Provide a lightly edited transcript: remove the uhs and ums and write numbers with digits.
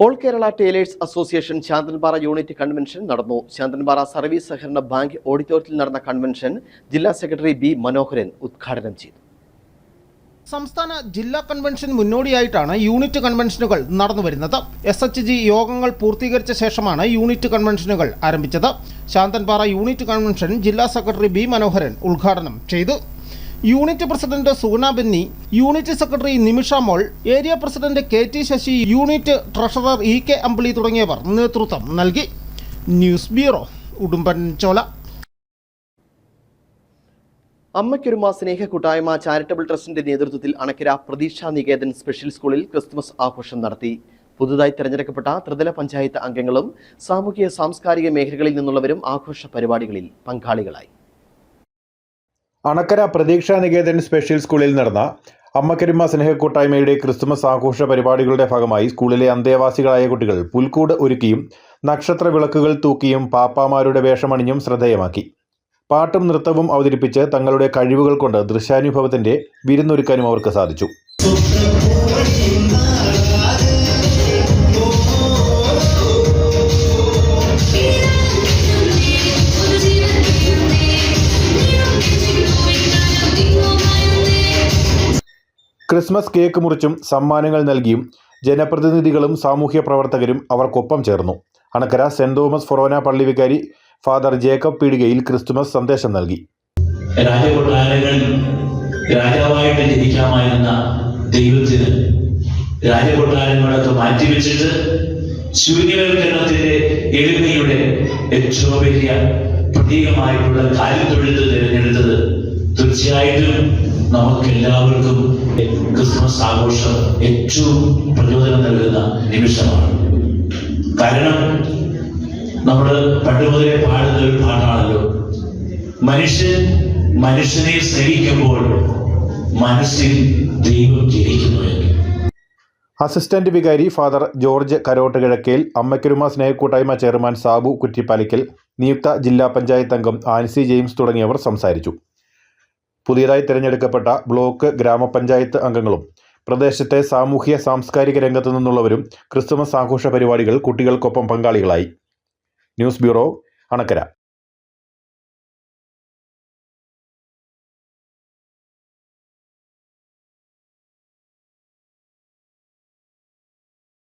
All Kerala tailors association Santhanpara unit convention നടന്നു. Santhanpara service സഹകരണ bank ഓഡിറ്റോറിയത്തിൽ നടന്ന കൺവെൻഷൻ ജില്ലാ സെക്രട്ടറി ബി മനോഹരൻ ഉദ്ഘാടനം ചെയ്തു. സംസ്ഥാന ജില്ലാ കൺവെൻഷൻ മുന്നോടിയായിട്ടാണ് യൂണിറ്റ് കൺവെൻഷനുകൾ നടന്നുവരുന്നത്. SHG യോഗങ്ങൾ പൂർത്തീകരിച്ച ശേഷമാണ് യൂണിറ്റ് കൺവെൻഷനുകൾ ആരംഭിച്ചത്. ശാന്തൻപാറ യൂണിറ്റ് കൺവെൻഷൻ ജില്ലാ സെക്രട്ടറി ബി മനോഹരൻ ഉദ്ഘാടനം ചെയ്തു. Unit president Suguna Benny, unit secretary Nimisha Mol, area president KT Sasi, unit treasurer EK Ambili തുടങ്ങിയവർ നേതൃത്വം നൽകി. News bureau, Udumbanchola. അമ്മയ്ക്കൊരുമ സ്നേഹ കൂട്ടായ്മ ചാരിറ്റബിൾ ട്രസ്റ്റിന്റെ നേതൃത്വത്തിൽ അണക്കര പ്രതീക്ഷാ നികേതൻ സ്പെഷ്യൽ സ്കൂളിൽ ക്രിസ്തുമസ് ആഘോഷം നടത്തി. പുതുതായി തെരഞ്ഞെടുക്കപ്പെട്ട ത്രിതല പഞ്ചായത്ത് അംഗങ്ങളും സാമൂഹിക സാംസ്കാരിക മേഖലകളിൽ നിന്നുള്ളവരും ആഘോഷ പരിപാടികളിൽ പങ്കാളികളായി. അണക്കര പ്രതീക്ഷാ നികേതൻ സ്പെഷ്യൽ സ്കൂളിൽ നടന്ന അമ്മക്കൊരുമ സ്നേഹക്കൂട്ടായ്മയുടെ ക്രിസ്തുമസ് ആഘോഷ പരിപാടികളുടെ ഭാഗമായി സ്കൂളിലെ അന്തേവാസികളായ കുട്ടികൾ പുൽക്കൂട് ഒരുക്കിയും നക്ഷത്ര വിളക്കുകൾ തൂക്കിയും പാപ്പാമാരുടെ വേഷമണിഞ്ഞും ശ്രദ്ധേയമാക്കി. പാട്ടും നൃത്തവും അവതരിപ്പിച്ച് തങ്ങളുടെ കഴിവുകൾ കൊണ്ട് ദൃശ്യാനുഭവത്തിന്റെ വിരുന്നൊരുക്കാനും അവർക്ക് സാധിച്ചു. ക്രിസ്മസ് കേക്ക് മുറിച്ചും സമ്മാനങ്ങൾ നൽകിയും ജനപ്രതിനിധികളും സാമൂഹ്യ പ്രവർത്തകരും അവർക്കൊപ്പം ചേർന്നു. അണക്കര സെന്റ് തോമസ് ഫൊറോന പള്ളി വികാരി ഫാദർ ജേക്കബ് പീടികയിൽ ക്രിസ്തുമസ് സന്ദേശം നൽകി. രാജാവായിട്ട് ജനിക്കാമായിരുന്ന ദൈവത്തിന് രാജകൊട്ടാരങ്ങളൊക്കെ മാറ്റിവെച്ചിട്ട് ശൂന്യവൽക്കരണത്തിന്റെ എളിമയുടെ ഏറ്റവും വലിയ പ്രതീകമായിട്ടുള്ള കാര്യത്തൊഴുത്ത് തിരഞ്ഞെടുത്തത് തീർച്ചയായിട്ടും നമുക്കെല്ലാവർക്കും ക്രിസ്മസ് ആഘോഷം ഏറ്റവും പ്രചോദനം നൽകുന്ന നിമിഷമാണ്. കാരണം നമ്മൾ പണ്ട് മുതലേ പാടുന്ന ഒരു പാട്ടാണല്ലോ, മനുഷ്യനെ സ്നേഹിക്കുമ്പോൾ മനസ്സിൽ ദൈവം ജനിക്കുന്നു എന്ന്. അസിസ്റ്റന്റ് വികാരി ഫാദർ ജോർജ് കരോട്ട് കിഴക്കേൽ, അമ്മക്കൊരുമ സ്നേഹക്കൂട്ടായ്മ ചെയർമാൻ സാബു കുറ്റിപ്പാലിക്കൽ, നിയുക്ത ജില്ലാ പഞ്ചായത്ത് അംഗം ആൻസി ജെയിംസ് തുടങ്ങിയവർ സംസാരിച്ചു. പുതിയതായി തിരഞ്ഞെടുക്കപ്പെട്ട ബ്ലോക്ക് ഗ്രാമപഞ്ചായത്ത് അംഗങ്ങളും പ്രദേശത്തെ സാമൂഹ്യ സാംസ്കാരിക രംഗത്തു നിന്നുള്ളവരും ക്രിസ്തുമസ് ആഘോഷ പരിപാടികൾ കുട്ടികൾക്കൊപ്പം പങ്കാളികളായി. News bureau, Anakkara.